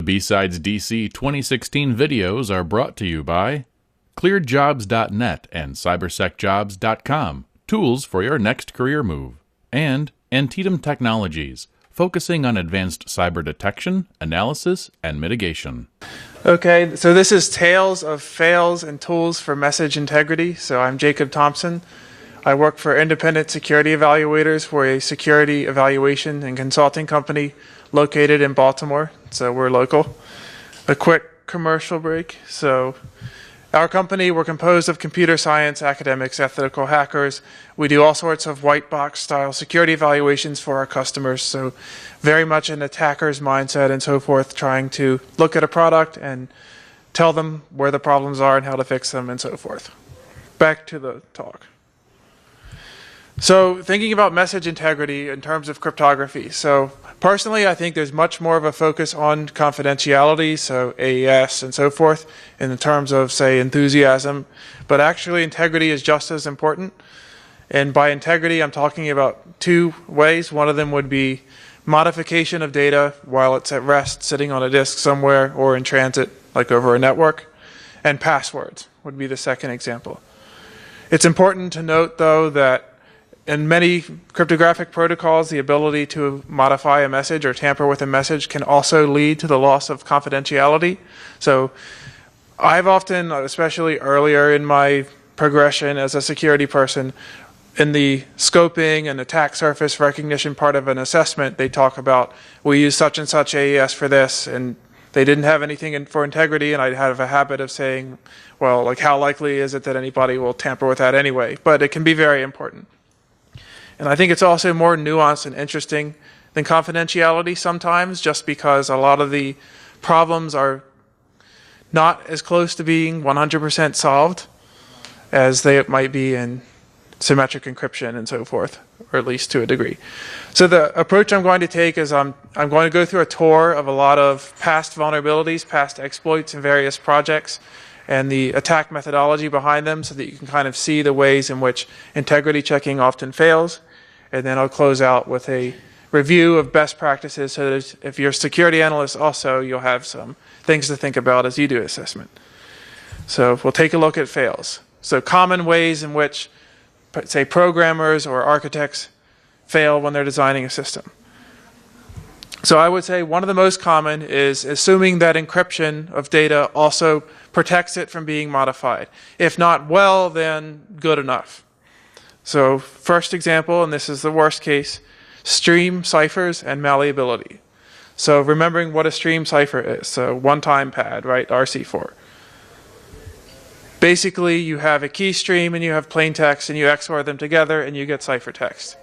BSides DC 2016 videos are brought to you by clearedjobs.net and cybersecjobs.com, tools for your next career move, and Antietam Technologies, focusing on advanced cyber detection, analysis, and mitigation. Okay, so this is Tales of Fails and Tools for Message Integrity. So I'm Jacob Thompson. I work for Independent Security Evaluators for a security evaluation and consulting company located in Baltimore. So we're local. A quick commercial break. So our company, we're composed of computer science academics, ethical hackers. We do all sorts of white box style security evaluations for our customers. So very much an attacker's mindset and so forth, trying to look at a product and tell them where the problems are and how to fix them and so forth. Back to the talk. So thinking about message integrity in terms of cryptography. So personally, I think there's much more of a focus on confidentiality, so AES and so forth, in terms of, say, enthusiasm. But actually, integrity is just as important. And by integrity, I'm talking about two ways. One of them would be modification of data while it's at rest, sitting on a disk somewhere or in transit, like over a network. And passwords would be the second example. It's important to note, though, that in many cryptographic protocols, the ability to modify a message or tamper with a message can also lead to the loss of confidentiality. So I've often, especially earlier in my progression as a security person, in the scoping and attack surface recognition part of an assessment, they talk about, we use such and such AES for this, and they didn't have anything for integrity, and I have a habit of saying, well, like, how likely is it that anybody will tamper with that anyway? But it can be very important. And I think it's also more nuanced and interesting than confidentiality sometimes, just because a lot of the problems are not as close to being 100% solved as they might be in symmetric encryption and so forth, or at least to a degree. So the approach I'm going to take is I'm going to go through a tour of a lot of past vulnerabilities, past exploits in various projects, and the attack methodology behind them so that you can kind of see the ways in which integrity checking often fails. And then I'll close out with a review of best practices so that if you're a security analyst also, you'll have some things to think about as you do assessment. So we'll take a look at fails. So common ways in which, say, programmers or architects fail when they're designing a system. So I would say one of the most common is assuming that encryption of data also protects it from being modified. If not well, then good enough. So first example, and this is the worst case, stream ciphers and malleability. So remembering what a stream cipher is, so one-time pad, right, RC4. Basically, you have a key stream and you have plain text and you XOR them together and you get ciphertext,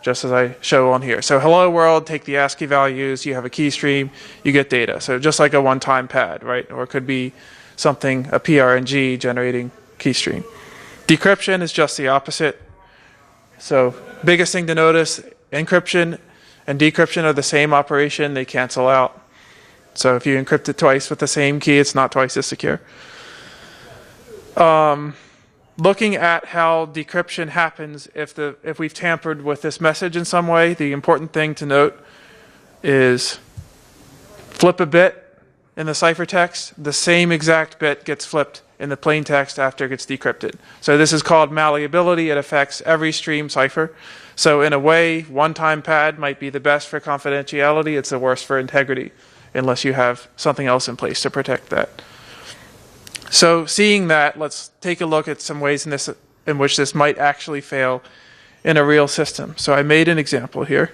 just as I show on here. So hello world, take the ASCII values, you have a key stream, you get data. So just like a one-time pad, right? Or it could be something, a PRNG generating key stream. Decryption is just the opposite. So biggest thing to notice, encryption and decryption are the same operation. They cancel out. So if you encrypt it twice with the same key, it's not twice as secure. Looking at how decryption happens if we've tampered with this message in some way, the important thing to note is flip a bit in the ciphertext, the same exact bit gets flipped in the plain text after it gets decrypted. So this is called malleability. It affects every stream cipher. So in a way, one-time pad might be the best for confidentiality. It's the worst for integrity, unless you have something else in place to protect that. So seeing that, let's take a look at some ways in which this might actually fail in a real system. So I made an example here.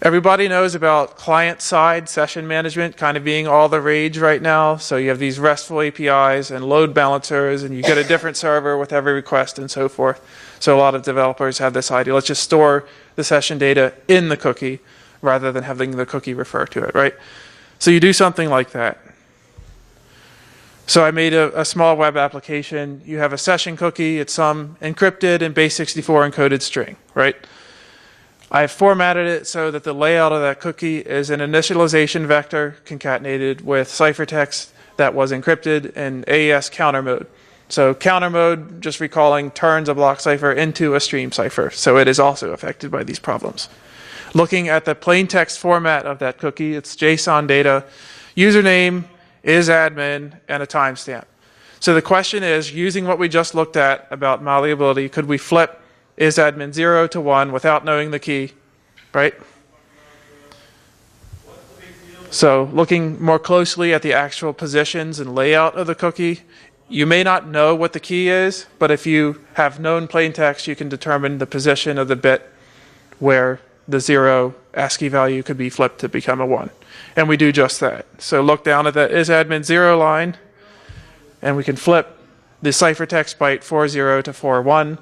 Everybody knows about client-side session management kind of being all the rage right now. So you have these RESTful APIs and load balancers, and you get a different server with every request and so forth. So a lot of developers have this idea, let's just store the session data in the cookie rather than having the cookie refer to it, right? So you do something like that. So I made a small web application. You have a session cookie. It's some encrypted and base64 encoded string, right? I've formatted it so that the layout of that cookie is an initialization vector concatenated with ciphertext that was encrypted in AES counter mode. So counter mode, just recalling, turns a block cipher into a stream cipher. So it is also affected by these problems. Looking at the plain text format of that cookie, it's JSON data username is admin and a timestamp. So the question is, using what we just looked at about malleability, could we flip is admin 0 to 1 without knowing the key, right? So looking more closely at the actual positions and layout of the cookie, you may not know what the key is, but if you have known plain text, you can determine the position of the bit where the 0 ASCII value could be flipped to become a 1. And we do just that. So look down at the isAdmin 0 line, and we can flip the ciphertext byte 40 to 41,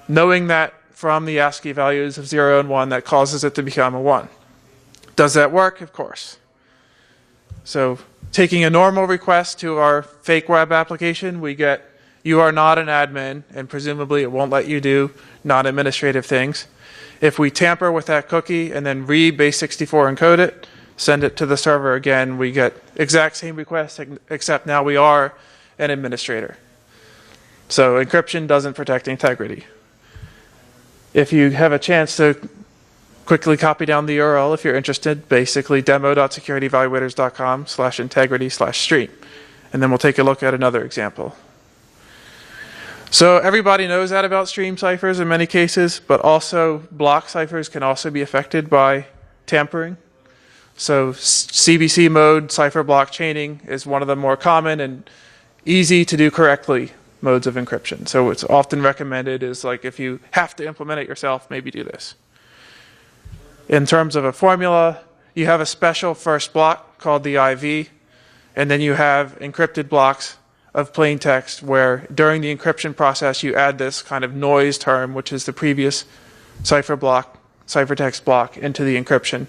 knowing that from the ASCII values of 0 and 1, that causes it to become a 1. Does that work? Of course. So taking a normal request to our fake web application, we get, you are not an admin, and presumably it won't let you do non-administrative things. If we tamper with that cookie and then re-base64 encode it, send it to the server again, we get exact same request, except now we are an administrator. So encryption doesn't protect integrity. If you have a chance to quickly copy down the URL if you're interested, basically demo.securityevaluators.com/integrity/stream. And then we'll take a look at another example. So everybody knows that about stream ciphers in many cases, but also block ciphers can also be affected by tampering. So CBC mode cipher block chaining is one of the more common and easy to do correctly modes of encryption. So what's often recommended is, like, if you have to implement it yourself, maybe do this. In terms of a formula, you have a special first block called the IV, and then you have encrypted blocks of plain text where during the encryption process you add this kind of noise term, which is the previous ciphertext block, into the encryption.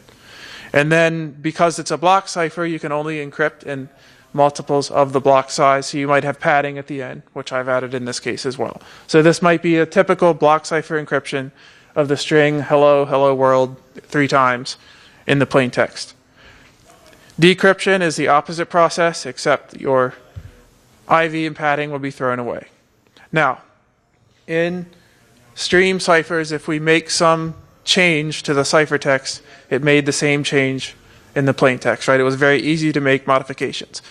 And then because it's a block cipher, you can only encrypt in multiples of the block size, so you might have padding at the end, which I've added in this case as well. So this might be a typical block cipher encryption of the string hello, hello world 3 times in the plain text. Decryption is the opposite process, except your IV and padding will be thrown away. Now, in stream ciphers, if we make some change to the ciphertext, it made the same change in the plain text, right? It was very easy to make modifications.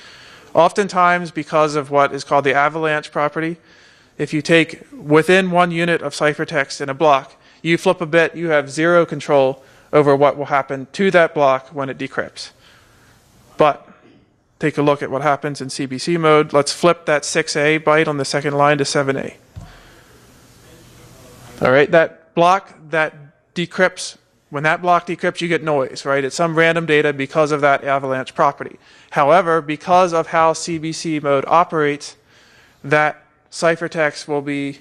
Oftentimes, because of what is called the avalanche property, if you take within 1 unit of ciphertext in a block, you flip a bit, you have 0 control over what will happen to that block when it decrypts. But take a look at what happens in CBC mode. Let's flip that 6A byte on the second line to 7A. All right, that block that decrypts, when that block decrypts, you get noise, right? It's some random data because of that avalanche property. However, because of how CBC mode operates, that ciphertext will be,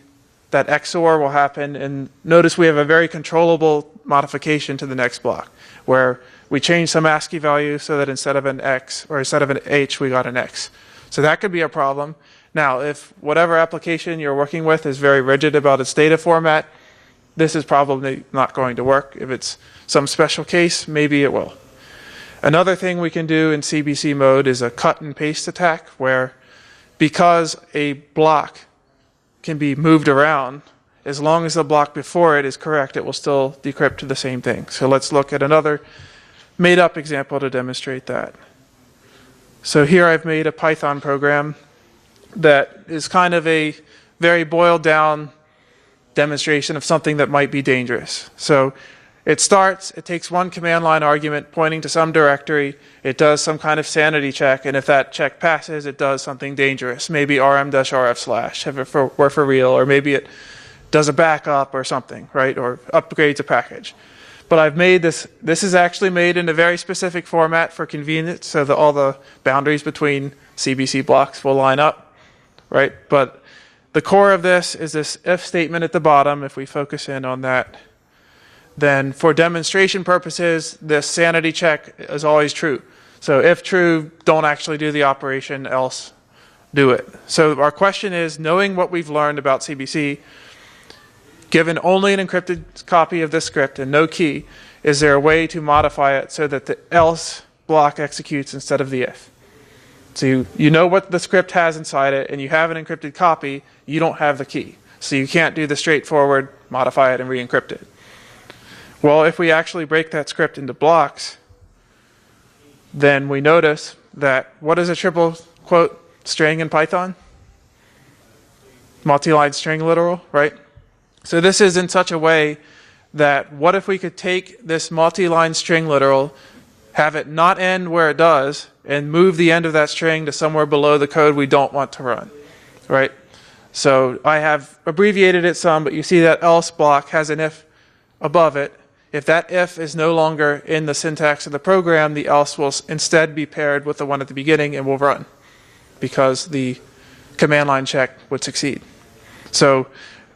that XOR will happen, and notice we have a very controllable modification to the next block, where we change some ASCII value so that instead of an X, or instead of an H, we got an X. So that could be a problem. Now, if whatever application you're working with is very rigid about its data format, this is probably not going to work. If it's some special case, maybe it will. Another thing we can do in CBC mode is a cut and paste attack, where because a block can be moved around, as long as the block before it is correct, it will still decrypt to the same thing. So let's look at another made-up example to demonstrate that. So here I've made a Python program that is kind of a very boiled-down demonstration of something that might be dangerous. So it starts, it takes one command line argument pointing to some directory, it does some kind of sanity check, and if that check passes, it does something dangerous. Maybe rm-rf/, if it were for real, or maybe it does a backup or something, right? Or upgrades a package. But I've made this is actually made in a very specific format for convenience, so that all the boundaries between CBC blocks will line up, right? But the core of this is this if statement at the bottom. If we focus in on that, then for demonstration purposes, this sanity check is always true. So if true, don't actually do the operation, else do it. So our question is, knowing what we've learned about CBC, given only an encrypted copy of this script and no key, is there a way to modify it so that the else block executes instead of the if? So you know what the script has inside it, and you have an encrypted copy, you don't have the key. So you can't do the straightforward modify it and re-encrypt it. Well, if we actually break that script into blocks, then we notice that, what is a triple quote string in Python? Multi-line string literal, right? So this is in such a way that what if we could take this multi-line string literal, have it not end where it does, and move the end of that string to somewhere below the code we don't want to run, right? So I have abbreviated it some, but you see that else block has an if above it. If that if is no longer in the syntax of the program, the else will instead be paired with the one at the beginning and will run, because the command line check would succeed. So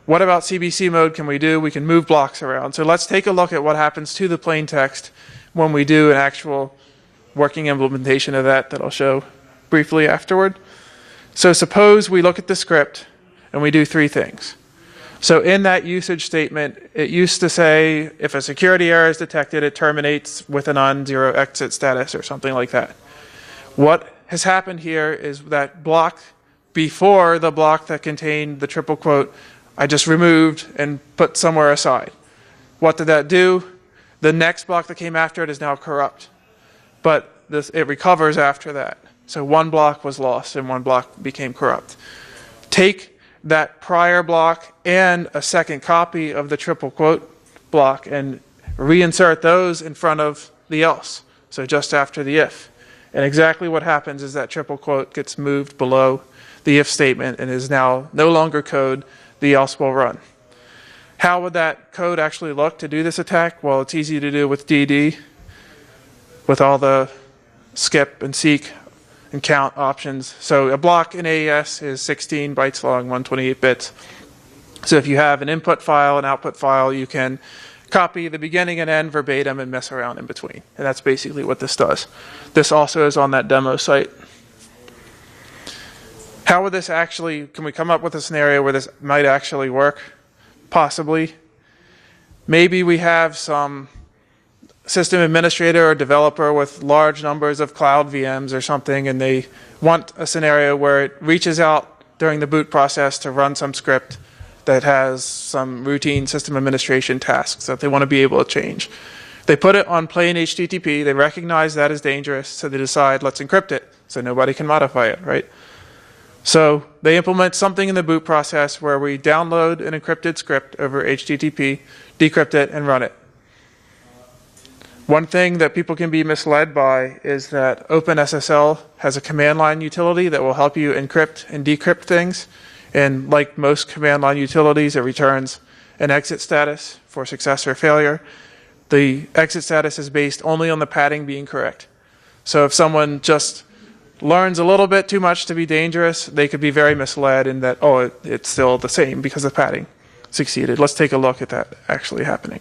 what about CBC mode can we do? We can move blocks around. So let's take a look at what happens to the plain text when we do an actual working implementation of that I'll show briefly afterward. So suppose we look at the script and we do three things. So in that usage statement, it used to say if a security error is detected, it terminates with a non-zero exit status or something like that. What has happened here is that block before the block that contained the triple quote I just removed and put somewhere aside. What did that do? The next block that came after it is now corrupt. But it recovers after that. So one block was lost and one block became corrupt. Take that prior block and a second copy of the triple quote block and reinsert those in front of the else. So just after the if. And exactly what happens is that triple quote gets moved below the if statement and is now no longer code. The else will run. How would that code actually look to do this attack? Well, it's easy to do with DD, with all the skip and seek and count options. So a block in AES is 16 bytes long, 128 bits. So if you have an input file, an output file, you can copy the beginning and end verbatim and mess around in between. And that's basically what this does. This also is on that demo site. How would this actually, can we come up with a scenario where this might actually work? Possibly. Maybe we have some system administrator or developer with large numbers of cloud VMs or something, and they want a scenario where it reaches out during the boot process to run some script that has some routine system administration tasks that they want to be able to change. They put it on plain HTTP, they recognize that is dangerous, so they decide, let's encrypt it, so nobody can modify it, right? So they implement something in the boot process where we download an encrypted script over HTTP, decrypt it, and run it. One thing that people can be misled by is that OpenSSL has a command line utility that will help you encrypt and decrypt things. And like most command line utilities, it returns an exit status for success or failure. The exit status is based only on the padding being correct. So if someone just learns a little bit too much to be dangerous, they could be very misled in that, oh, it's still the same because the padding succeeded. Let's take a look at that actually happening.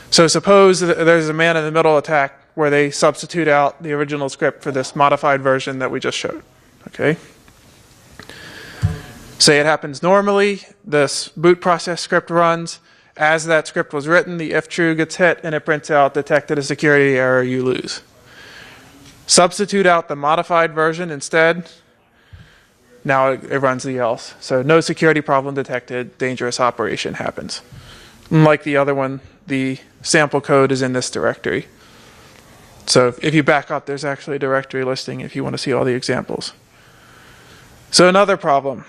So suppose there's a man-in-the-middle attack where they substitute out the original script for this modified version that we just showed. Okay. Say it happens normally, this boot process script runs. As that script was written, the if true gets hit and it prints out detected a security error, you lose. Substitute out the modified version instead. Now it runs the else. So no security problem detected, dangerous operation happens. Like the other one, the sample code is in this directory. So if you back up, there's actually a directory listing if you want to see all the examples. So another problem.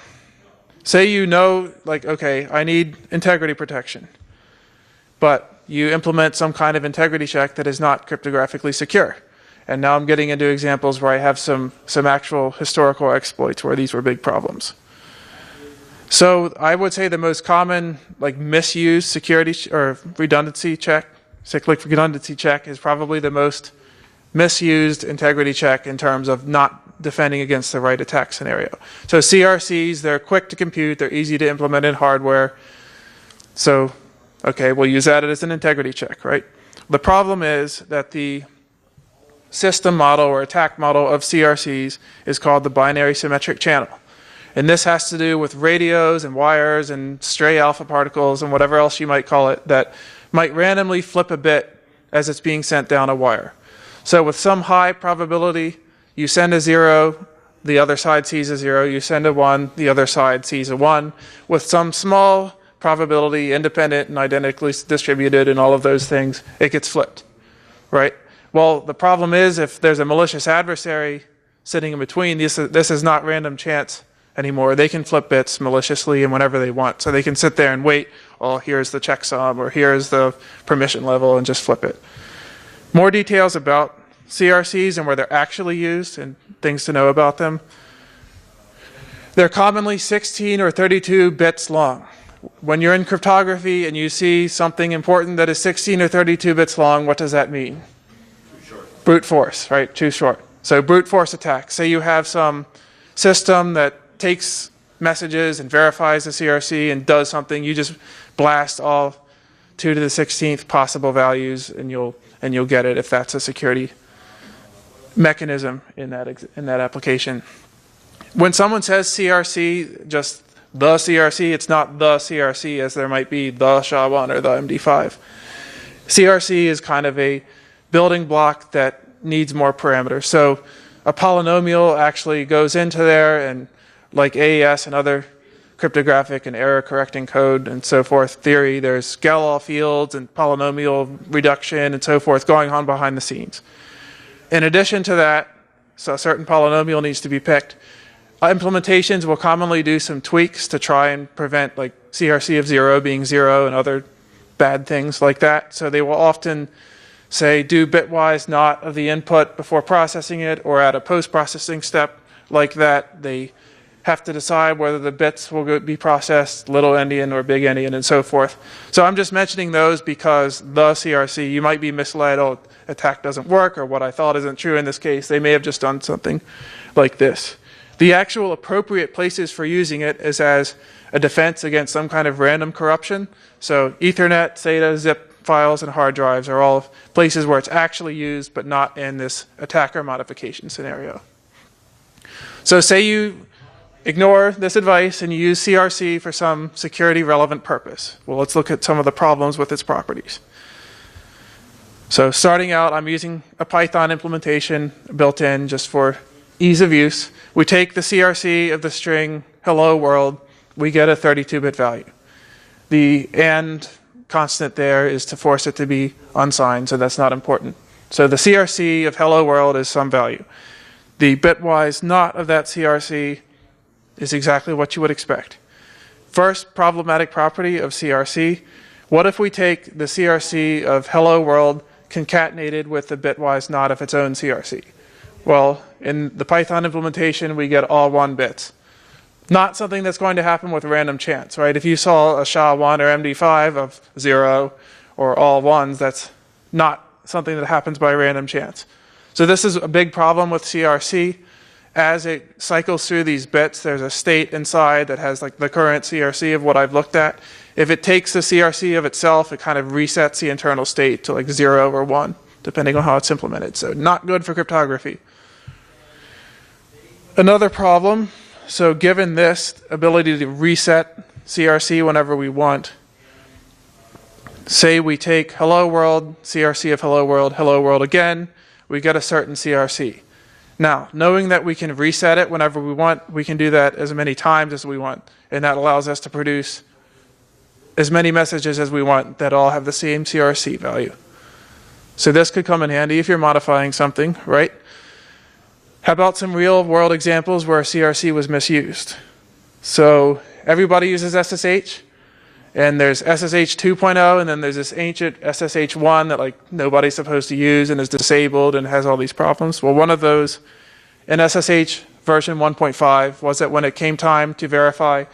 Say you know, like, okay, I need integrity protection. But you implement some kind of integrity check that is not cryptographically secure. And now I'm getting into examples where I have some actual historical exploits where these were big problems. So I would say the most common misused security or redundancy check, cyclic redundancy check, is probably the most misused integrity check in terms of not defending against the right attack scenario. So CRCs, they're quick to compute, they're easy to implement in hardware. So, okay, we'll use that as an integrity check, right? The problem is that the system model or attack model of CRCs is called the binary symmetric channel. And this has to do with radios and wires and stray alpha particles and whatever else you might call it that might randomly flip a bit as it's being sent down a wire. So with some high probability, you send a 0, the other side sees a 0, you send a 1, the other side sees a 1. With some small probability, independent and identically distributed and all of those things, it gets flipped, right? Well, the problem is if there's a malicious adversary sitting in between, this is not random chance anymore. They can flip bits maliciously and whenever they want. So they can sit there and wait, oh, here's the checksum or here's the permission level, and just flip it. More details about CRCs and where they're actually used and things to know about them. They're commonly 16 or 32 bits long. When you're in cryptography and you see something important that is 16 or 32 bits long, what does that mean? Too short. Brute force, right? Too short. So brute force attack. Say you have some system that takes messages and verifies the CRC and does something, you just blast all 2 to the 16th possible values and you'll get it if that's a security mechanism in that application. When someone says CRC, just the CRC, it's not the CRC as there might be the SHA-1 or the MD5. CRC is kind of a building block that needs more parameters. So a polynomial actually goes into there, and like AES and other cryptographic and error correcting code and so forth theory, there's Galois fields and polynomial reduction and so forth going on behind the scenes. In addition to that, so a certain polynomial needs to be picked. Implementations will commonly do some tweaks to try and prevent like CRC of 0 being 0 and other bad things like that. So they will often say do bitwise not of the input before processing it, or at a post-processing step like that, they have to decide whether the bits will be processed, little endian or big endian, and so forth. So I'm just mentioning those because the CRC, you might be misled, oh, attack doesn't work, or what I thought isn't true in this case. They may have just done something like this. The actual appropriate places for using it is as a defense against some kind of random corruption. So Ethernet, SATA, zip files, and hard drives are all places where it's actually used, but not in this attacker modification scenario. So say you ignore this advice and you use CRC for some security relevant purpose. Well, let's look at some of the problems with its properties. So starting out, I'm using a Python implementation built in just for ease of use. We take the CRC of the string hello world, we get a 32-bit value. The AND constant there is to force it to be unsigned, so that's not important. So the CRC of hello world is some value. The bitwise not of that CRC is exactly what you would expect. First problematic property of CRC, what if we take the CRC of hello world concatenated with the bitwise not of its own CRC? Well, in the Python implementation, we get all 1 bits. Not something that's going to happen with random chance, right? If you saw a SHA-1 or MD5 of 0 or all 1s, that's not something that happens by random chance. So this is a big problem with CRC. As it cycles through these bits, there's a state inside that has like the current CRC of what I've looked at. If it takes the CRC of itself, it kind of resets the internal state to like 0 or 1, depending on how it's implemented. So not good for cryptography. Another problem, so given this ability to reset CRC whenever we want, say we take hello world, CRC of hello world again, we get a certain CRC. Now, knowing that we can reset it whenever we want, we can do that as many times as we want, and that allows us to produce as many messages as we want that all have the same CRC value. So this could come in handy if you're modifying something, right? How about some real world examples where CRC was misused? So everybody uses SSH, and there's SSH 2.0, and then there's this ancient SSH 1 that like nobody's supposed to use and is disabled and has all these problems. Well, one of those in SSH version 1.5 was that when it came time to verify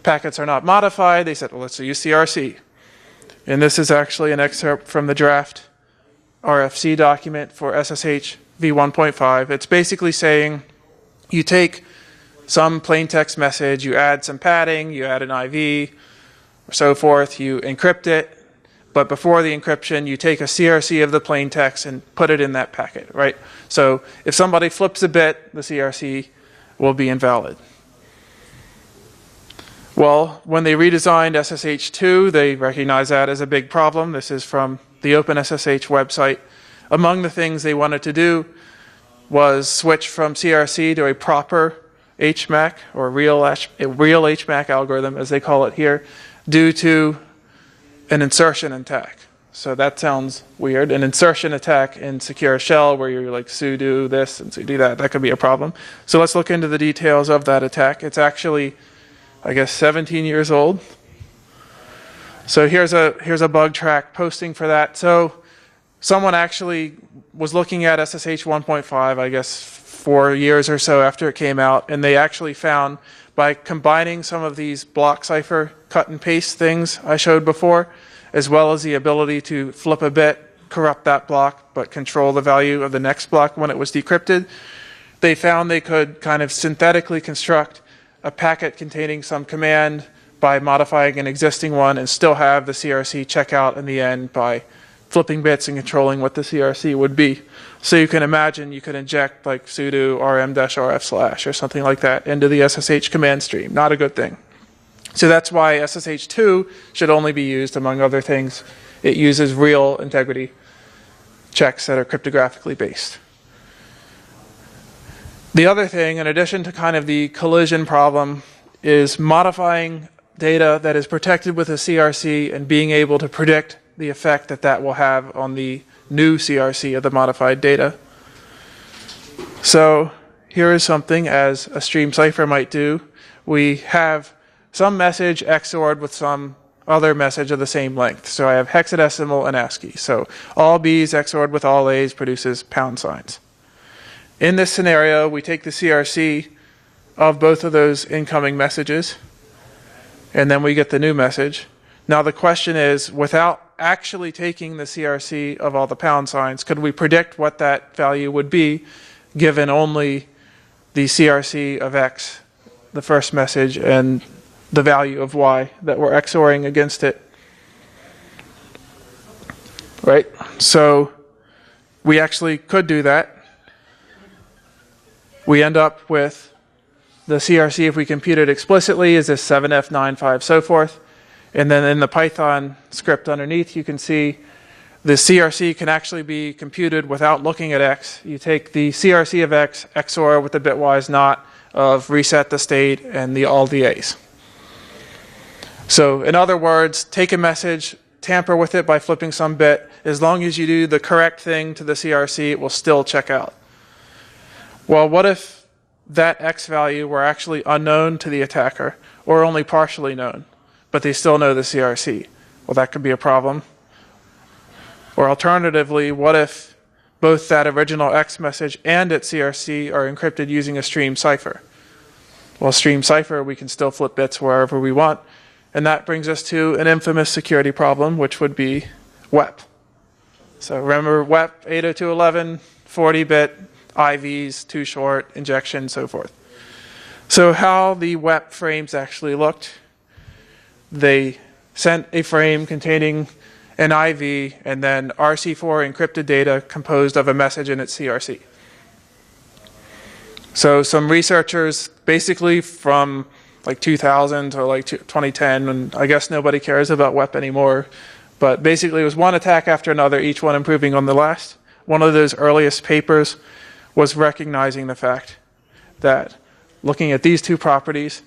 packets are not modified, they said, well, let's use CRC. And this is actually an excerpt from the draft RFC document for SSH v1.5. It's basically saying you take some plain text message, you add some padding, you add an IV, or so forth, you encrypt it, but before the encryption, you take a CRC of the plain text and put it in that packet, right? So if somebody flips a bit, the CRC will be invalid. Well, when they redesigned SSH2, they recognized that as a big problem. This is from the OpenSSH website. Among the things they wanted to do was switch from CRC to a proper HMAC, or a real HMAC algorithm, as they call it here, due to an insertion attack. So that sounds weird. An insertion attack in secure shell where you're like sudo this and sudo that, that could be a problem. So let's look into the details of that attack. It's actually, I guess, 17 years old. So here's a bug track posting for that. So someone actually was looking at SSH 1.5, I guess 4 years or so after it came out, and they actually found by combining some of these block cipher cut and paste things I showed before, as well as the ability to flip a bit, corrupt that block, but control the value of the next block when it was decrypted, they found they could kind of synthetically construct a packet containing some command by modifying an existing one and still have the CRC check out in the end by flipping bits and controlling what the CRC would be. So you can imagine you could inject like sudo rm-rf/ or something like that into the SSH command stream. Not a good thing. So that's why SSH2 should only be used, among other things. It uses real integrity checks that are cryptographically based. The other thing, in addition to kind of the collision problem, is modifying data that is protected with a CRC and being able to predict the effect that that will have on the new CRC of the modified data. So here is something as a stream cipher might do. We have some message XORed with some other message of the same length. So I have hexadecimal and ASCII. So all B's XORed with all A's produces pound signs. In this scenario, we take the CRC of both of those incoming messages, and then we get the new message. Now the question is, without actually taking the CRC of all the pound signs, could we predict what that value would be given only the CRC of X, the first message, and the value of Y that we're XORing against it? Right? So we actually could do that. We end up with the CRC, if we compute it explicitly, is this 7F95 so forth. And then in the Python script underneath, you can see the CRC can actually be computed without looking at X. You take the CRC of X, XOR with the bitwise not of reset the state and all the A's. So in other words, take a message, tamper with it by flipping some bit. As long as you do the correct thing to the CRC, it will still check out. Well, what if that X value were actually unknown to the attacker or only partially known, but they still know the CRC? Well, that could be a problem. Or alternatively, what if both that original X message and its CRC are encrypted using a stream cipher? Well, stream cipher, we can still flip bits wherever we want. And that brings us to an infamous security problem, which would be WEP. So remember WEP 802.11, 40-bit, IVs, too short, injection, so forth. So how the WEP frames actually looked: they sent a frame containing an IV and then RC4 encrypted data composed of a message in its CRC. So some researchers, basically from like 2000 to like 2010, and I guess nobody cares about WEP anymore, but basically it was one attack after another, each one improving on the last. One of those earliest papers was recognizing the fact that looking at these two properties,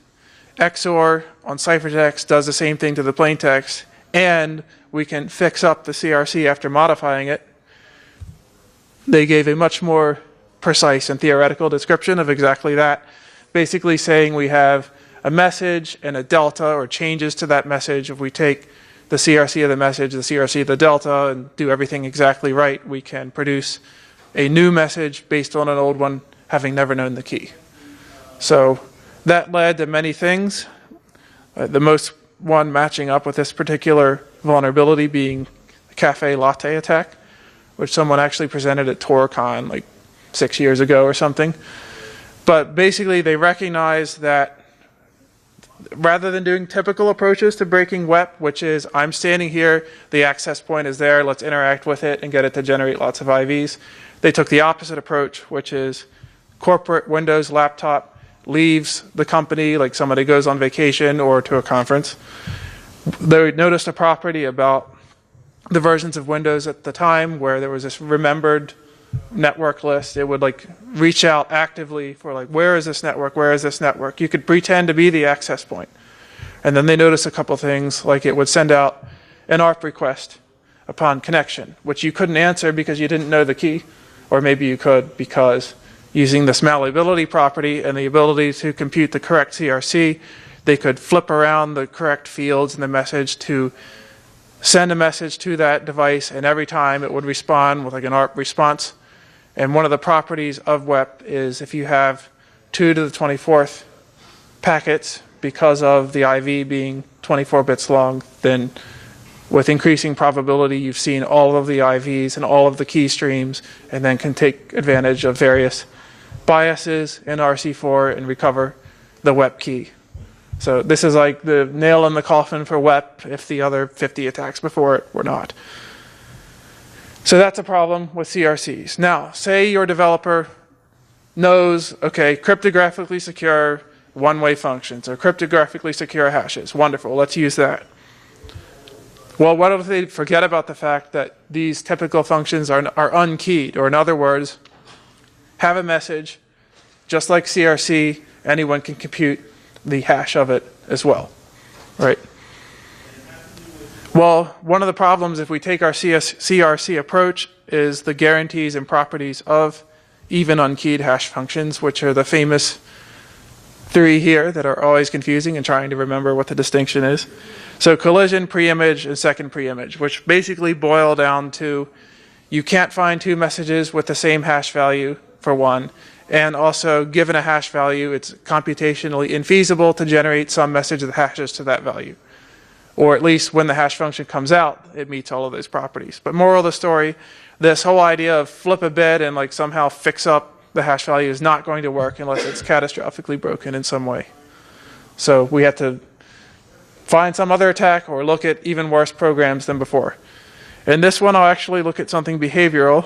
XOR on ciphertext does the same thing to the plaintext, and we can fix up the CRC after modifying it. They gave a much more precise and theoretical description of exactly that, basically saying we have a message and a delta or changes to that message. If we take the CRC of the message, the CRC of the delta, and do everything exactly right, we can produce a new message based on an old one, having never known the key. So that led to many things. The most one matching up with this particular vulnerability being the cafe latte attack, which someone actually presented at TorCon like 6 years ago or something. But basically they recognized that rather than doing typical approaches to breaking WEP, which is I'm standing here, the access point is there, let's interact with it and get it to generate lots of IVs, they took the opposite approach, which is corporate Windows laptop leaves the company, like somebody goes on vacation or to a conference. They noticed a property about the versions of Windows at the time where there was this remembered network list. It would like reach out actively for like, where is this network? Where is this network? You could pretend to be the access point. And then they noticed a couple things, like it would send out an ARP request upon connection, which you couldn't answer because you didn't know the key, or maybe you could because using this malleability property and the ability to compute the correct CRC, they could flip around the correct fields in the message to send a message to that device, and every time it would respond with like an ARP response. And one of the properties of WEP is if you have 2 to the 24th packets, because of the IV being 24 bits long, then with increasing probability you've seen all of the IVs and all of the key streams, and then can take advantage of various biases in RC4 and recover the WEP key. So this is like the nail in the coffin for WEP if the other 50 attacks before it were not. So that's a problem with CRCs. Now, say your developer knows, okay, cryptographically secure one-way functions or cryptographically secure hashes. Wonderful, let's use that. Well, what if they forget about the fact that these typical functions are unkeyed, or in other words, have a message, just like CRC, anyone can compute the hash of it as well, right? Well, one of the problems if we take our CRC approach is the guarantees and properties of even unkeyed hash functions, which are the famous 3 here that are always confusing and trying to remember what the distinction is. So collision, preimage, and second preimage, which basically boil down to you can't find 2 messages with the same hash value for one, and also given a hash value, it's computationally infeasible to generate some message that hashes to that value. Or at least when the hash function comes out, it meets all of those properties. But moral of the story, this whole idea of flip a bit and like somehow fix up the hash value is not going to work unless it's catastrophically broken in some way. So we have to find some other attack or look at even worse programs than before. In this one, I'll actually look at something behavioral.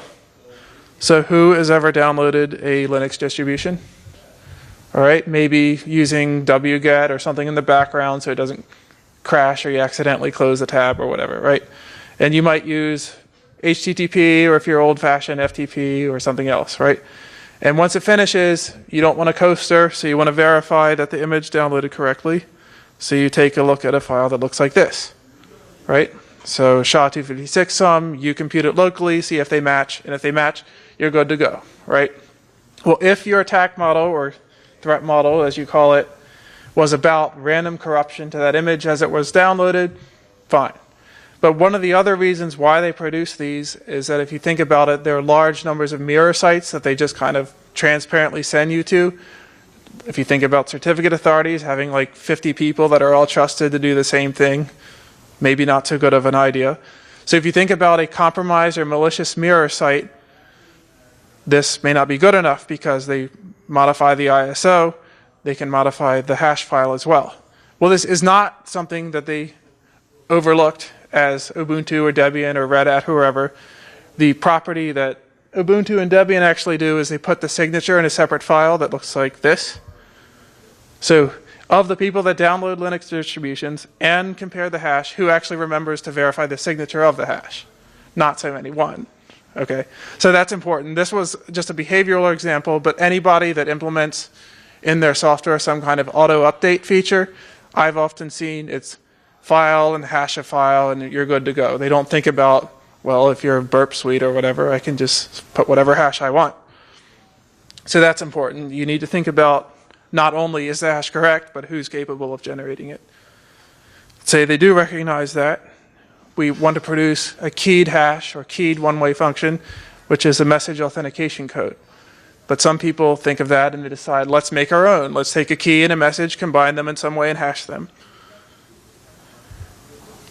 So who has ever downloaded a Linux distribution? All right, maybe using wget or something in the background so it doesn't crash or you accidentally close the tab or whatever, right? And you might use HTTP, or if you're old-fashioned, FTP or something else, right? And once it finishes, you don't want a coaster, so you want to verify that the image downloaded correctly. So you take a look at a file that looks like this, right? So SHA-256 sum, you compute it locally, see if they match, and if they match, you're good to go, right? Well, if your attack model, or threat model, as you call it, was about random corruption to that image as it was downloaded, fine. But one of the other reasons why they produce these is that if you think about it, there are large numbers of mirror sites that they just kind of transparently send you to. If you think about certificate authorities having like 50 people that are all trusted to do the same thing, maybe not so good of an idea. So if you think about a compromised or malicious mirror site, this may not be good enough because they modify the ISO, they can modify the hash file as well. Well, this is not something that they overlooked as Ubuntu or Debian or Red Hat, whoever. The property that Ubuntu and Debian actually do is they put the signature in a separate file that looks like this. So of the people that download Linux distributions and compare the hash, who actually remembers to verify the signature of the hash? Not so many, 1. Okay, so that's important. This was just a behavioral example, but anybody that implements in their software some kind of auto-update feature, I've often seen it's file and hash a file and you're good to go. They don't think about, well, if you're a burp suite or whatever, I can just put whatever hash I want. So that's important. You need to think about not only is the hash correct, but who's capable of generating it. Say they do recognize that. We want to produce a keyed hash or keyed one-way function, which is a message authentication code. But some people think of that and they decide, let's make our own. Let's take a key and a message, combine them in some way and hash them.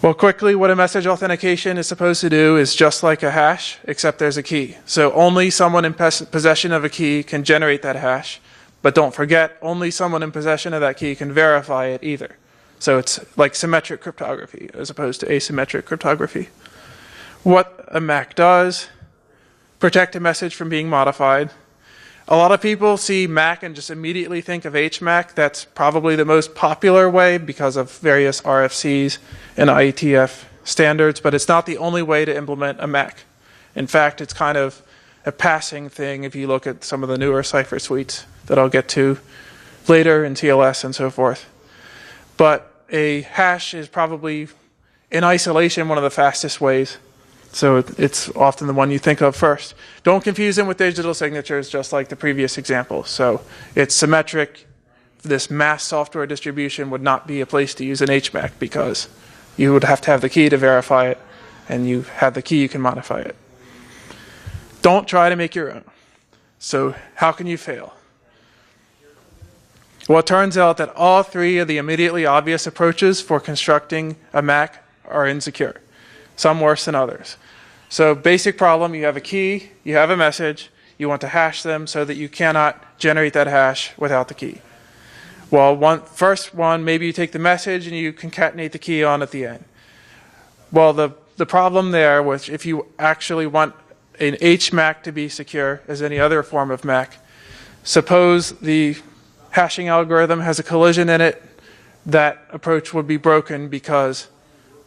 Well, quickly, what a message authentication is supposed to do is just like a hash, except there's a key. So only someone in possession of a key can generate that hash. But don't forget, only someone in possession of that key can verify it either. So it's like symmetric cryptography as opposed to asymmetric cryptography. What a MAC does, protect a message from being modified. A lot of people see MAC and just immediately think of HMAC. That's probably the most popular way because of various RFCs and IETF standards, but it's not the only way to implement a MAC. In fact, it's kind of a passing thing if you look at some of the newer cipher suites that I'll get to later in TLS and so forth. But a hash is probably, in isolation, one of the fastest ways So it's often the one you think of first. Don't confuse them with digital signatures, just like the previous example. So it's symmetric. This mass software distribution would not be a place to use an HMAC because you would have to have the key to verify it, and you have the key, you can modify it. Don't try to make your own. So how can you fail? Well, it turns out that all three of the immediately obvious approaches for constructing a MAC are insecure, some worse than others. So basic problem, you have a key, you have a message, you want to hash them so that you cannot generate that hash without the key. Well, first one, maybe you take the message and you concatenate the key on at the end. Well, the problem there was if you actually want an HMAC to be secure as any other form of MAC, suppose the hashing algorithm has a collision in it, that approach would be broken because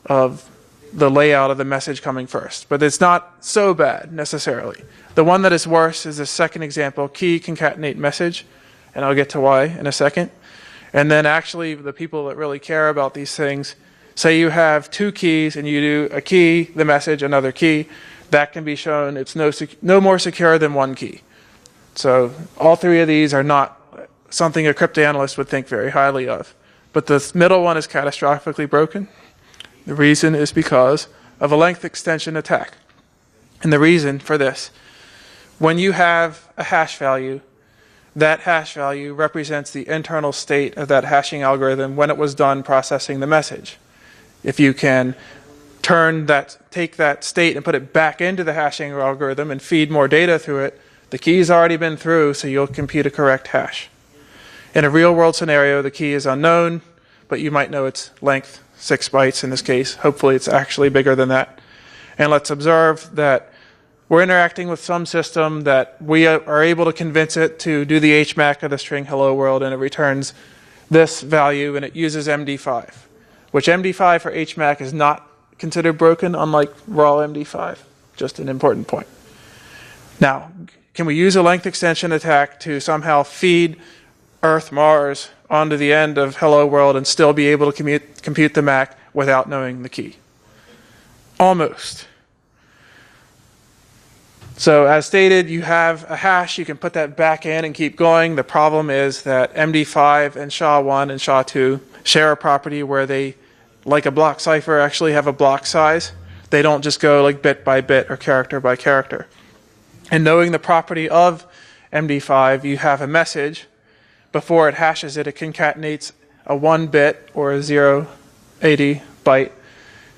of the layout of the message coming first. But it's not so bad necessarily. The one that is worse is the second example, key concatenate message, and I'll get to why in a second. And then actually the people that really care about these things, say you have two keys and you do a key, the message, another key, that can be shown it's no more secure than one key. So all three of these are not something a cryptanalyst would think very highly of. But the middle one is catastrophically broken. The reason is because of a length extension attack. And the reason for this, when you have a hash value, that hash value represents the internal state of that hashing algorithm when it was done processing the message. If you can take that state and put it back into the hashing algorithm and feed more data through it, the key's already been through, so you'll compute a correct hash. In a real-world scenario, the key is unknown, but you might know its length, 6 bytes in this case. Hopefully it's actually bigger than that. And let's observe that we're interacting with some system that we are able to convince it to do the HMAC of the string hello world, and it returns this value, and it uses MD5, which MD5 for HMAC is not considered broken, unlike raw MD5. Just an important point. Now, can we use a length extension attack to somehow feed Earth, Mars onto the end of hello world and still be able to compute the MAC without knowing the key? Almost. So as stated, you have a hash, you can put that back in and keep going. The problem is that MD5 and SHA-1 and SHA-2 share a property where they, like a block cipher, actually have a block size. They don't just go like bit by bit or character by character. And knowing the property of MD5, you have a message. Before it hashes it, it concatenates a 1 bit or a 080 byte,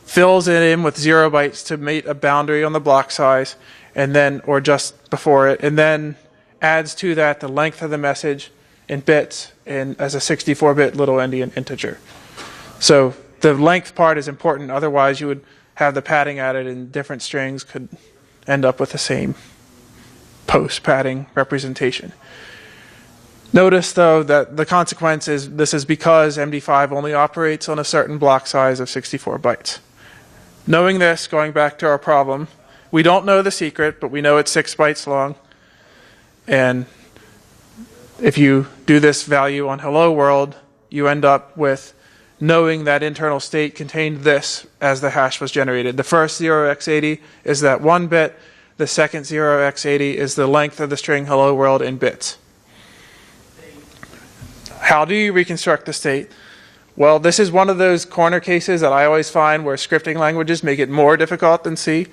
fills it in with 0 bytes to mate a boundary on the block size, and then, or just before it, and then adds to that the length of the message in bits and as a 64-bit little endian integer. So the length part is important, otherwise you would have the padding added and different strings could end up with the same post-padding representation. Notice, though, that the consequence is this is because MD5 only operates on a certain block size of 64 bytes. Knowing this, going back to our problem, we don't know the secret, but we know it's 6 bytes long. And if you do this value on hello world, you end up with knowing that internal state contained this as the hash was generated. The first 0x80 is that 1 bit. The second 0x80 is the length of the string hello world in bits. How do you reconstruct the state? Well, this is one of those corner cases that I always find where scripting languages make it more difficult than C.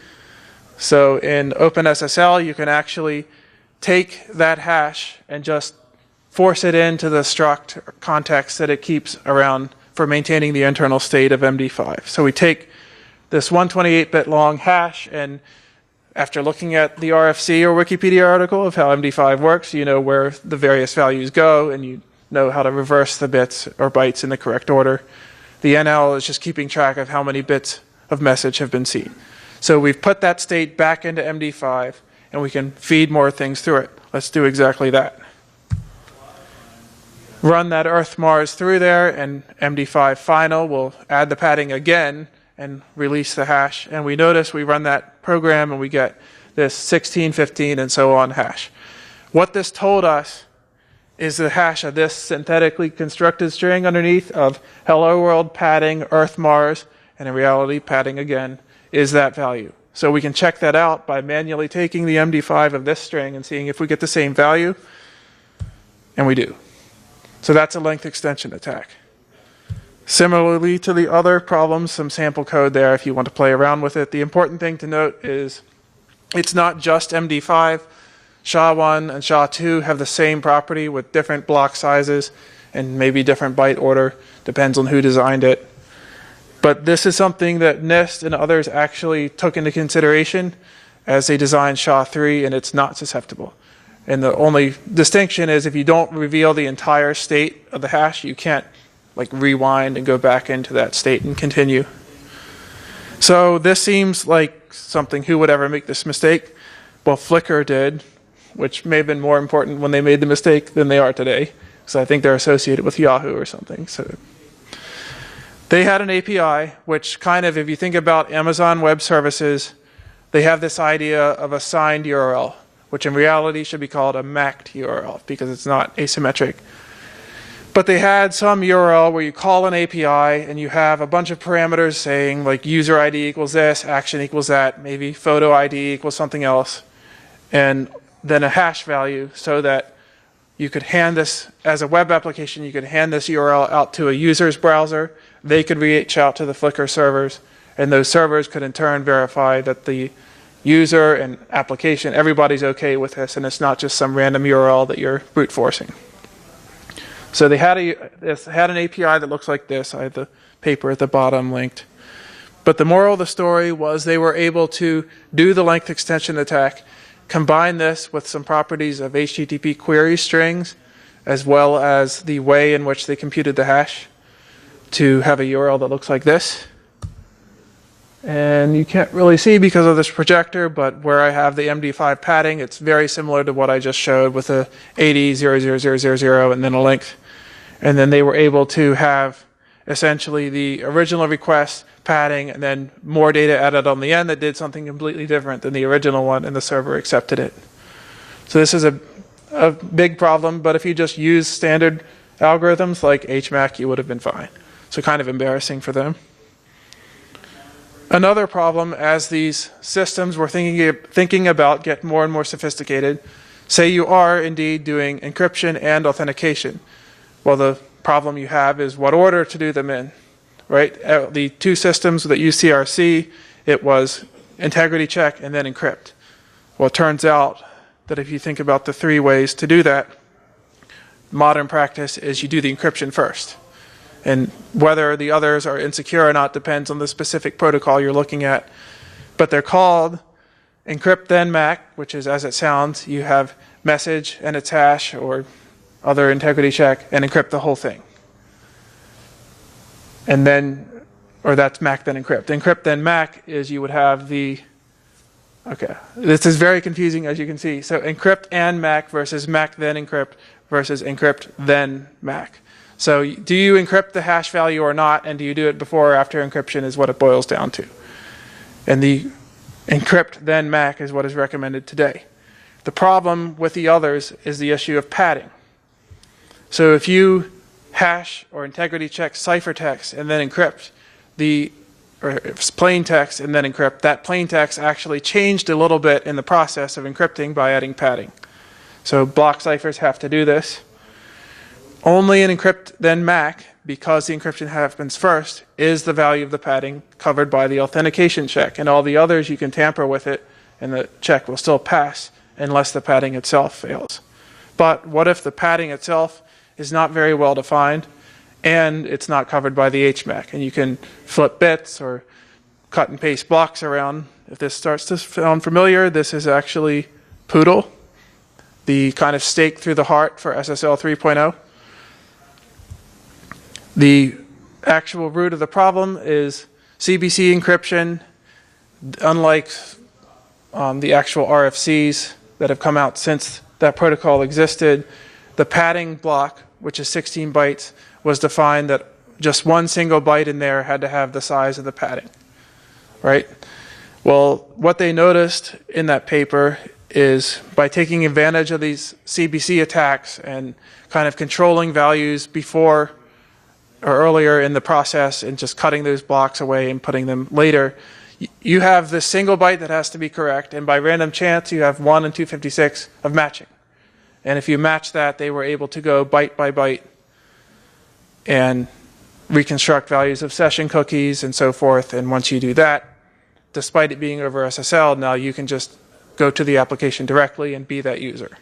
So in OpenSSL, you can actually take that hash and just force it into the struct context that it keeps around for maintaining the internal state of MD5. So we take this 128-bit long hash, and after looking at the RFC or Wikipedia article of how MD5 works, you know where the various values go, and you know how to reverse the bits or bytes in the correct order. The NL is just keeping track of how many bits of message have been seen. So we've put that state back into MD5, and we can feed more things through it. Let's do exactly that. Run that Earth Mars through there, and MD5 final will add the padding again and release the hash. And we notice we run that program, and we get this 16, 15, and so on hash. What this told us is the hash of this synthetically constructed string underneath of hello world padding Earth Mars, and in reality padding again is that value. So we can check that out by manually taking the MD5 of this string and seeing if we get the same value, and we do. So that's a length extension attack. Similarly to the other problems, some sample code there if you want to play around with it. The important thing to note is it's not just MD5. SHA-1 and SHA-2 have the same property with different block sizes and maybe different byte order, depends on who designed it. But this is something that NIST and others actually took into consideration as they designed SHA-3, and it's not susceptible. And the only distinction is if you don't reveal the entire state of the hash, you can't like rewind and go back into that state and continue. So this seems like something, who would ever make this mistake? Well, Flickr did, which may have been more important when they made the mistake than they are today. So I think they're associated with Yahoo or something. So they had an API, which kind of, if you think about Amazon Web Services, they have this idea of a signed URL, which in reality should be called a MAC'd URL because it's not asymmetric. But they had some URL where you call an API and you have a bunch of parameters saying like user ID equals this, action equals that, maybe photo ID equals something else, and then a hash value so that you could hand this, as a web application, you could hand this URL out to a user's browser. They could reach out to the Flickr servers, and those servers could in turn verify that the user and application, everybody's okay with this, and it's not just some random URL that you're brute forcing. So they had an API that looks like this. I have the paper at the bottom linked. But the moral of the story was they were able to do the length extension attack, combine this with some properties of HTTP query strings, as well as the way in which they computed the hash, to have a URL that looks like this. And you can't really see because of this projector, but where I have the MD5 padding, it's very similar to what I just showed with a 80,000,000 and then a length. And then they were able to have essentially the original request padding and then more data added on the end that did something completely different than the original one, and the server accepted it. So this is a big problem, but if you just use standard algorithms like HMAC, you would have been fine. So kind of embarrassing for them. Another problem, as these systems we're thinking about get more and more sophisticated, say you are indeed doing encryption and authentication. Well, the problem you have is what order to do them in, right? The two systems that use CRC, it was integrity check and then encrypt. Well, it turns out that if you think about the three ways to do that, modern practice is you do the encryption first. And whether the others are insecure or not depends on the specific protocol you're looking at. But they're called encrypt then MAC, which is as it sounds, you have message and its hash or other integrity check and encrypt the whole thing. And then, or that's MAC then encrypt. Encrypt then MAC is you would have the, okay, this is very confusing as you can see. So encrypt and MAC versus MAC then encrypt versus encrypt then MAC. So do you encrypt the hash value or not, and do you do it before or after encryption is what it boils down to. And the encrypt then MAC is what is recommended today. The problem with the others is the issue of padding. So if you hash or integrity check ciphertext and then encrypt or if it's plain text and then encrypt, that plain text actually changed a little bit in the process of encrypting by adding padding. So block ciphers have to do this. Only in encrypt then MAC, because the encryption happens first, is the value of the padding covered by the authentication check. And all the others, you can tamper with it, and the check will still pass unless the padding itself fails. But what if the padding itself is not very well defined, and it's not covered by the HMAC? And you can flip bits or cut and paste blocks around. If this starts to sound familiar, this is actually Poodle, the kind of stake through the heart for SSL 3.0. The actual root of the problem is CBC encryption. Unlike the actual RFCs that have come out since that protocol existed, the padding block, which is 16 bytes, was defined that just one single byte in there had to have the size of the padding, right? Well, what they noticed in that paper is by taking advantage of these CBC attacks and kind of controlling values before or earlier in the process and just cutting those blocks away and putting them later, You have this single byte that has to be correct, and by random chance, you have 1 and 256 of matching. And if you match that, they were able to go byte by byte and reconstruct values of session cookies and so forth. And once you do that, despite it being over SSL, now you can just go to the application directly and be that user.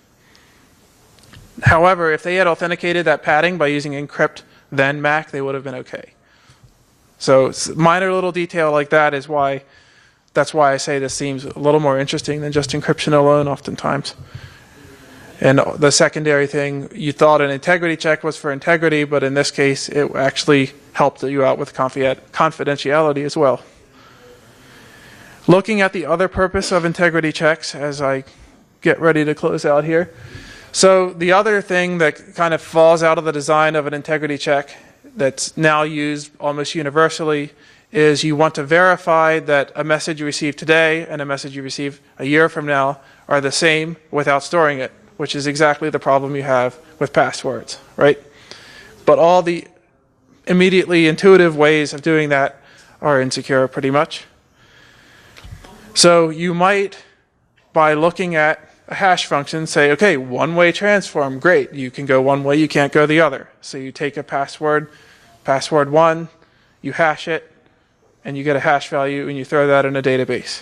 However, if they had authenticated that padding by using encrypt then MAC, they would have been okay. So minor little detail like that is why, that's why I say this seems a little more interesting than just encryption alone oftentimes. And the secondary thing, you thought an integrity check was for integrity, but in this case, it actually helped you out with confidentiality as well. Looking at the other purpose of integrity checks as I get ready to close out here. So the other thing that kind of falls out of the design of an integrity check that's now used almost universally is you want to verify that a message you receive today and a message you receive a year from now are the same without storing it, which is exactly the problem you have with passwords, right? But all the immediately intuitive ways of doing that are insecure pretty much. So you might, by looking at a hash function, say, okay, one-way transform, great. You can go one way, you can't go the other. So you take a password, password 1, you hash it, and you get a hash value, and you throw that in a database.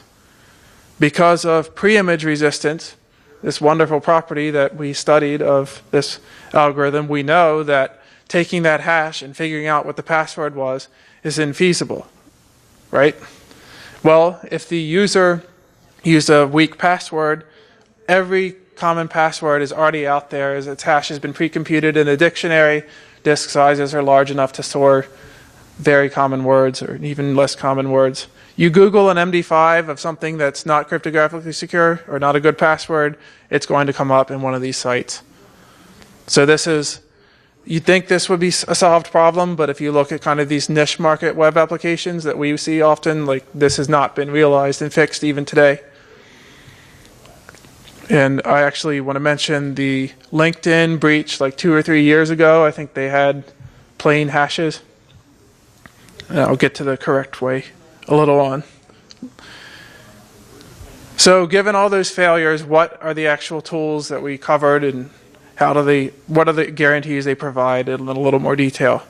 Because of pre-image resistance, this wonderful property that we studied of this algorithm, we know that taking that hash and figuring out what the password was is infeasible, right? Well, if the user used a weak password, every common password is already out there as its hash has been pre-computed in a dictionary. Disk sizes are large enough to store very common words or even less common words. You Google an MD5 of something that's not cryptographically secure or not a good password, it's going to come up in one of these sites. So this is, you'd think this would be a solved problem, but if you look at kind of these niche market web applications that we see often, like this has not been realized and fixed even today. And I actually want to mention the LinkedIn breach like 2 or 3 years ago. I think they had plain hashes. And I'll get to the correct way a little on. So given all those failures, what are the actual tools that we covered and what are the guarantees they provide in a little more detail?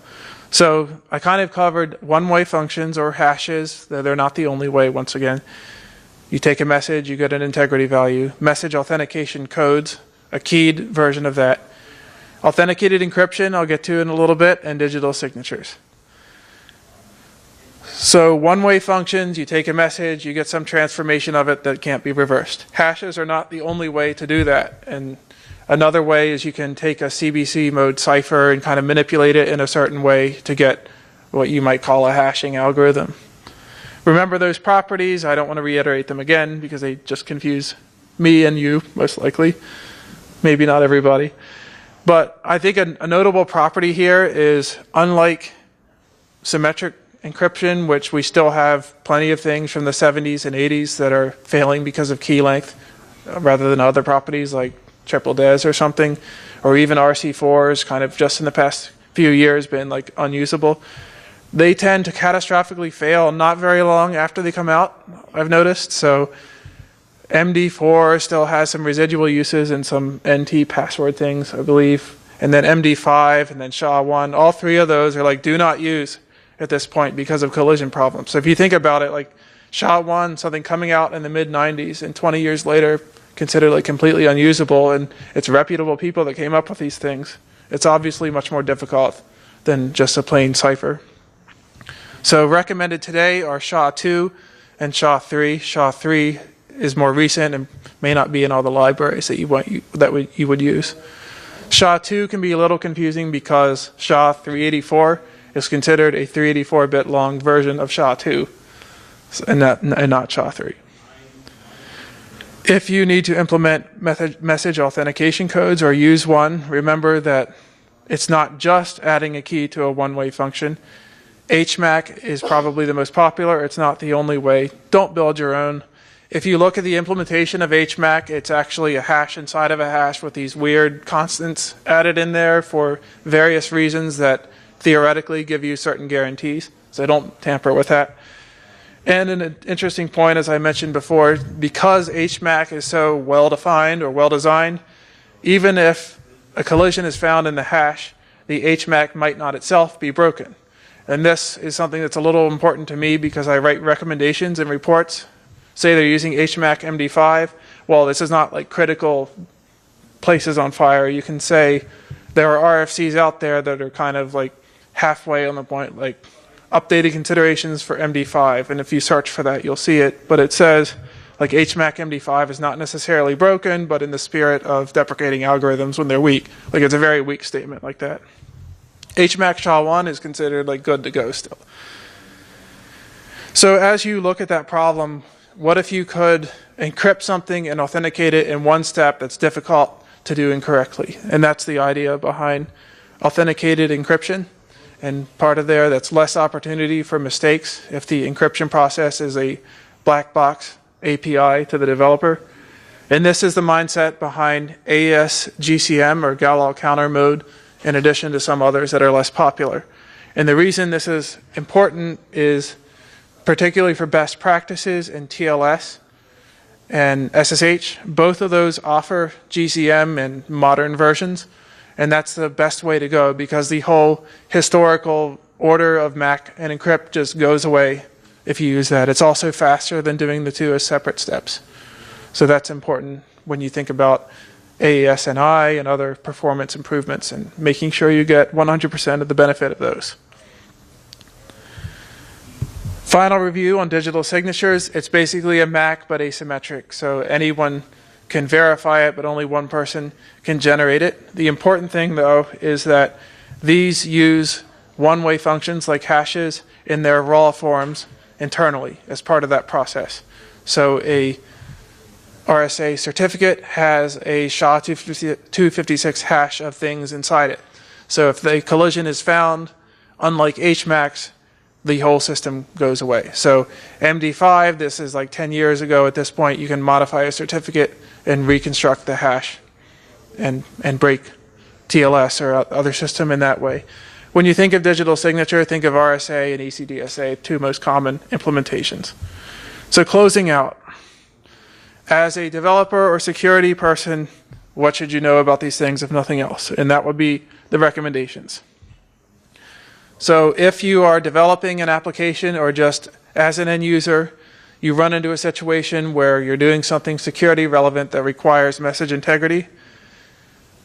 So I kind of covered one-way functions or hashes. They're not the only way, once again. You take a message, you get an integrity value. Message authentication codes, a keyed version of that. Authenticated encryption, I'll get to in a little bit, and digital signatures. So one-way functions, you take a message, you get some transformation of it that can't be reversed. Hashes are not the only way to do that. And another way is you can take a CBC mode cipher and kind of manipulate it in a certain way to get what you might call a hashing algorithm. Remember those properties. I don't want to reiterate them again because they just confuse me and you, most likely. Maybe not everybody. But I think a notable property here is, unlike symmetric encryption, which we still have plenty of things from the 70s and 80s that are failing because of key length, rather than other properties like triple DES or something, or even RC4s kind of just in the past few years been like unusable. They tend to catastrophically fail not very long after they come out, I've noticed. So MD4 still has some residual uses in some NT password things, I believe. And then MD5 and then SHA-1. All three of those are like do not use at this point because of collision problems. So if you think about it, like SHA-1, something coming out in the mid-90s and 20 years later considered like completely unusable, and it's reputable people that came up with these things. It's obviously much more difficult than just a plain cipher. So recommended today are SHA-2 and SHA-3. SHA-3 is more recent and may not be in all the libraries that you would use. SHA-2 can be a little confusing because SHA-384 is considered a 384-bit long version of SHA-2 and not SHA-3. If you need to implement message authentication codes or use one, remember that it's not just adding a key to a one-way function. HMAC is probably the most popular. It's not the only way. Don't build your own. If you look at the implementation of HMAC, it's actually a hash inside of a hash with these weird constants added in there for various reasons that theoretically give you certain guarantees. So don't tamper with that. And an interesting point, as I mentioned before, because HMAC is so well-defined or well-designed, even if a collision is found in the hash, the HMAC might not itself be broken. And this is something that's a little important to me because I write recommendations and reports. Say they're using HMAC MD5. Well, this is not like critical places on fire. You can say there are RFCs out there that are kind of like halfway on the point, like updated considerations for MD5, and if you search for that, you'll see it. But it says, like, HMAC MD5 is not necessarily broken, but in the spirit of deprecating algorithms when they're weak. Like, it's a very weak statement like that. HMAC SHA-1 is considered, like, good to go still. So as you look at that problem, what if you could encrypt something and authenticate it in one step that's difficult to do incorrectly? And that's the idea behind authenticated encryption. And part of there, that's less opportunity for mistakes if the encryption process is a black box API to the developer. And this is the mindset behind AES GCM or Galois counter mode, in addition to some others that are less popular. And the reason this is important is particularly for best practices in TLS and SSH. Both of those offer GCM and modern versions. And that's the best way to go because the whole historical order of MAC and encrypt just goes away if you use that. It's also faster than doing the two as separate steps. So that's important when you think about AES-NI and other performance improvements and making sure you get 100% of the benefit of those. Final review on digital signatures. It's basically a MAC but asymmetric. So anyone can verify it, but only one person can generate it. The important thing, though, is that these use one-way functions like hashes in their raw forms internally as part of that process. So a RSA certificate has a SHA-256 hash of things inside it. So if the collision is found, unlike HMACs, the whole system goes away. So MD5, this is like 10 years ago at this point, you can modify a certificate and reconstruct the hash and break TLS or other system in that way. When you think of digital signature, think of RSA and ECDSA, two most common implementations. So closing out, as a developer or security person, what should you know about these things if nothing else? And that would be the recommendations. So if you are developing an application or just as an end user, you run into a situation where you're doing something security relevant that requires message integrity.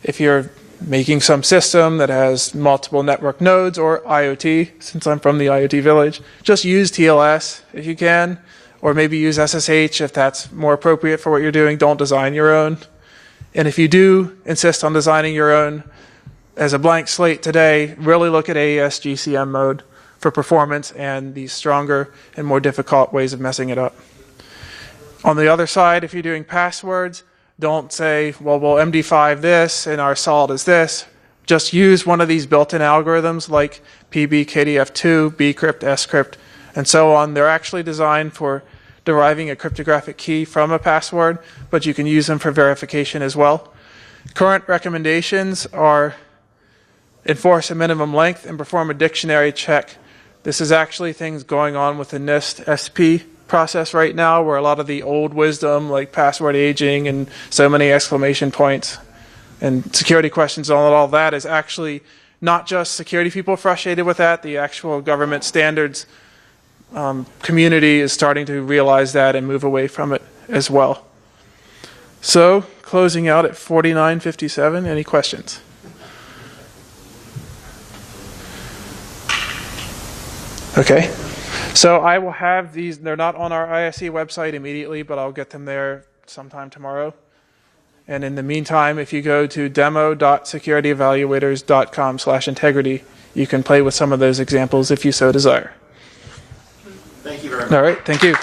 If you're making some system that has multiple network nodes or IoT, since I'm from the IoT village, just use TLS if you can, or maybe use SSH if that's more appropriate for what you're doing. Don't design your own. And if you do insist on designing your own, as a blank slate today, really look at AES GCM mode for performance and these stronger and more difficult ways of messing it up. On the other side, if you're doing passwords, don't say, well, we'll MD5 this and our salt is this. Just use one of these built-in algorithms like PBKDF2, bcrypt, scrypt, and so on. They're actually designed for deriving a cryptographic key from a password, but you can use them for verification as well. Current recommendations are enforce a minimum length and perform a dictionary check. This is actually things going on with the NIST SP process right now, where a lot of the old wisdom like password aging and so many exclamation points and security questions and all that is actually not just security people frustrated with that. The actual government standards community is starting to realize that and move away from it as well. So closing out at 49:57. Any questions? Okay, so I will have these, they're not on our ISE website immediately, but I'll get them there sometime tomorrow. And in the meantime, if you go to demo.securityevaluators.com/integrity, you can play with some of those examples if you so desire. Thank you very much. All right, thank you.